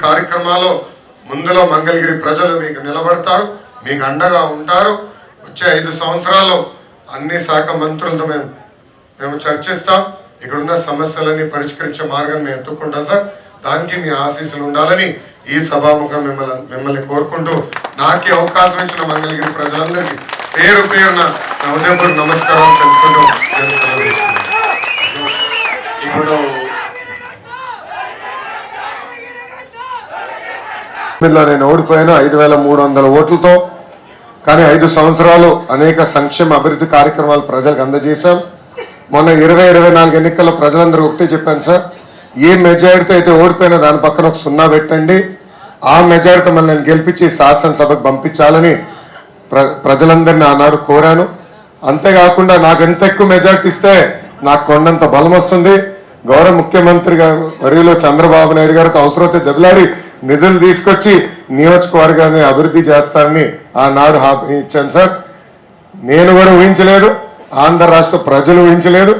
కార్యక్రమాల్లో ముందులో మంగళగిరి ప్రజలు మీకు నిలబడతారు, మీకు అండగా ఉంటారు. వచ్చే 5 సంవత్సరాలు అన్ని శాఖ మంత్రులతో మేము చర్చిస్తాం. ఇక్కడున్న సమస్యలన్నీ పరిష్కరించే మార్గం మేము ఎత్తుకుంటాం సార్. దానికి మీ ఆశీస్సులు ఉండాలని ఈ సభాముఖం మిమ్మల్ని కోరుకుంటూ నాకే అవకాశం ఇచ్చిన మంగళగిరి ప్రజలందరికీ పేరు పేరున నా హృదయపూర్వక నమస్కారాలు తెలుపుకుంటూ నేను సెలవు తీసుకున్నాను. ఇప్పుడు నేను ఓడిపోయాను 5300 ఓట్లతో. కానీ 5 సంవత్సరాలు అనేక సంక్షేమ అభివృద్ధి కార్యక్రమాలు ప్రజలకు అందజేశాం. మొన్న 2024 ఎన్నికల్లో ప్రజలందరూ ఒకటే చెప్పాను సార్, ఏ మెజారిటీ అయితే ఓడిపోయినా దాని పక్కన ఒక 0 పెట్టండి. ఆ మెజారిటీ మళ్ళీ నేను గెలిపించి శాసనసభకు పంపించాలని ప్రజలందరినీ ఆనాడు కోరాను. అంతేకాకుండా నాకు ఎంత ఎక్కువ మెజారిటీ ఇస్తే నాకు కొండంత బలం వస్తుంది. గౌరవ ముఖ్యమంత్రి వర్యులు చంద్రబాబు నాయుడు గారితో అవసరమైతే దెబ్బలాడి నిధులు తీసుకొచ్చి నియోజకవర్గాన్ని అభివృద్ధి చేస్తానని ఆనాడు హామీ ఇచ్చాను సార్. నేను కూడా ఊహించలేదు, ఆంధ్ర రాష్ట్ర ప్రజలు ఊహించలేదు,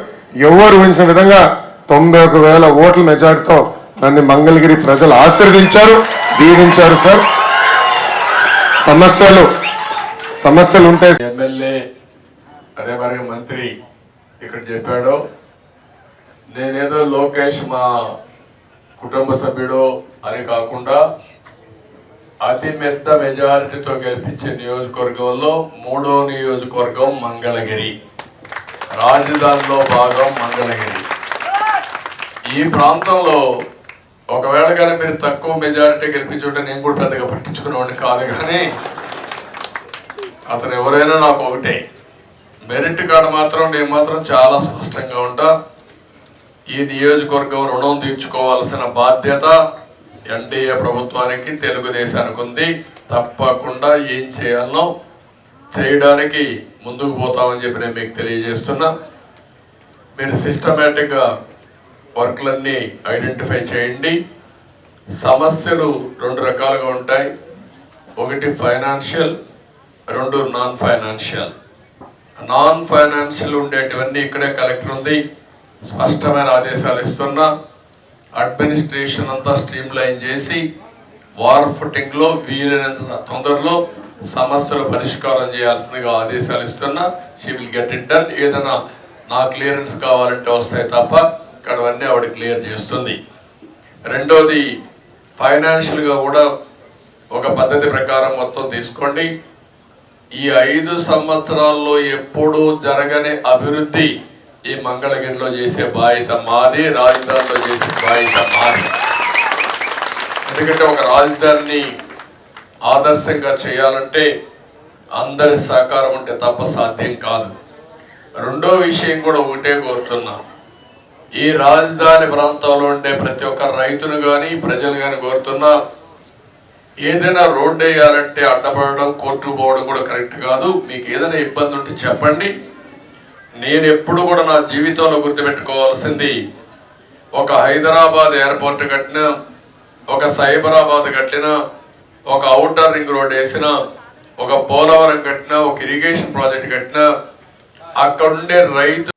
ఎవరు ఊహించిన విధంగా 91,000 ఓట్ల మెజార్టీతో నన్ను మంగళగిరి ప్రజలు ఆశీర్వదించారు, దీవించారు సార్. సమస్యలు ఉంటే ఎమ్మెల్యే అదే మరి మంత్రి ఇక్కడ చెప్పాడు, నేనేదో లోకేష్ మా కుటుంబ సభ్యుడు అని కాకుండా అతి పెద్ద మెజారిటీతో గెలిపించే నియోజకవర్గంలో 3వ నియోజకవర్గం మంగళగిరి, రాజధానిలో భాగం మంగళగిరి. ఈ ప్రాంతంలో ఒకవేళ కానీ మీరు తక్కువ మెజారిటీ గెలిపించుంటే నేను కూడా పెద్దగా పట్టించుకునేవాడిని కాదు. కానీ అతను ఎవరైనా నాకు ఒకటే, మెరిట్ కార్డు మాత్రం నేను మాత్రం చాలా స్పష్టంగా ఉంటా. ఈ నియోజకవర్గం రుణం తీర్చుకోవాల్సిన బాధ్యత ఎన్డీఏ ప్రభుత్వానికి, తెలుగుదేశానికి ఉంది. తప్పకుండా ఏం చేయాలనో చేయడానికి ముందుకు పోతామని చెప్పి నేను మీకు తెలియజేస్తున్నా. మీరు సిస్టమేటిక్గా వర్క్లన్నీ ఐడెంటిఫై చేయండి. సమస్యలు 2 రకాలుగా ఉంటాయి, ఒకటి financial, 2 non financial. Non financial ఉండేటివన్నీ ఇక్కడే కలెక్టర్ ఉంది, స్పష్టమైన ఆదేశాలు ఇస్తున్నా. అడ్మినిస్ట్రేషన్ అంతా స్ట్రీమ్ లైన్ చేసి వార్ ఫుటింగ్లో వీలైనంత తొందరలో సమస్యలు పరిష్కారం చేయాల్సిందిగా ఆదేశాలు ఇస్తున్నా. She will get it done. ఏదైనా నా క్లియరెన్స్ కావాలంటే వస్తాయి తప్ప ఇక్కడవన్నీ ఆవిడ క్లియర్ చేస్తుంది. రెండోది ఫైనాన్షియల్గా కూడా ఒక పద్ధతి ప్రకారం మొత్తం తీసుకోండి. ఈ 5 సంవత్సరాల్లో ఎప్పుడూ జరగని అభివృద్ధి ఈ మంగళగిరిలో చేసే బాధ్యత మాది, రాజధానిలో చేసే బాధ్యత మాది. ఎందుకంటే ఒక రాజధానిని ఆదర్శంగా చేయాలంటే అందరి సహకారం ఉంటే తప్ప సాధ్యం కాదు. రెండో విషయం కూడా ఒకటే కోరుతున్నా, ఈ రాజధాని ప్రాంతంలో ఉండే ప్రతి ఒక్క రైతును కానీ ప్రజలు కానీ కోరుతున్నా, ఏదైనా రోడ్డు వేయాలంటే అడ్డపడడం, కోర్టు పోవడం కూడా కరెక్ట్ కాదు. మీకు ఏదైనా ఇబ్బంది ఉంటే చెప్పండి. నేను ఎప్పుడు కూడా నా జీవితంలో గుర్తుపెట్టుకోవాల్సింది, ఒక హైదరాబాద్ ఎయిర్పోర్ట్ కట్టినా, ఒక సైబరాబాద్ కట్టినా, ఒక అవుటర్ రింగ్ రోడ్ వేసినా, ఒక పోలవరం కట్టినా, ఒక ఇరిగేషన్ ప్రాజెక్ట్ కట్టినా, అక్కడుండే రైతు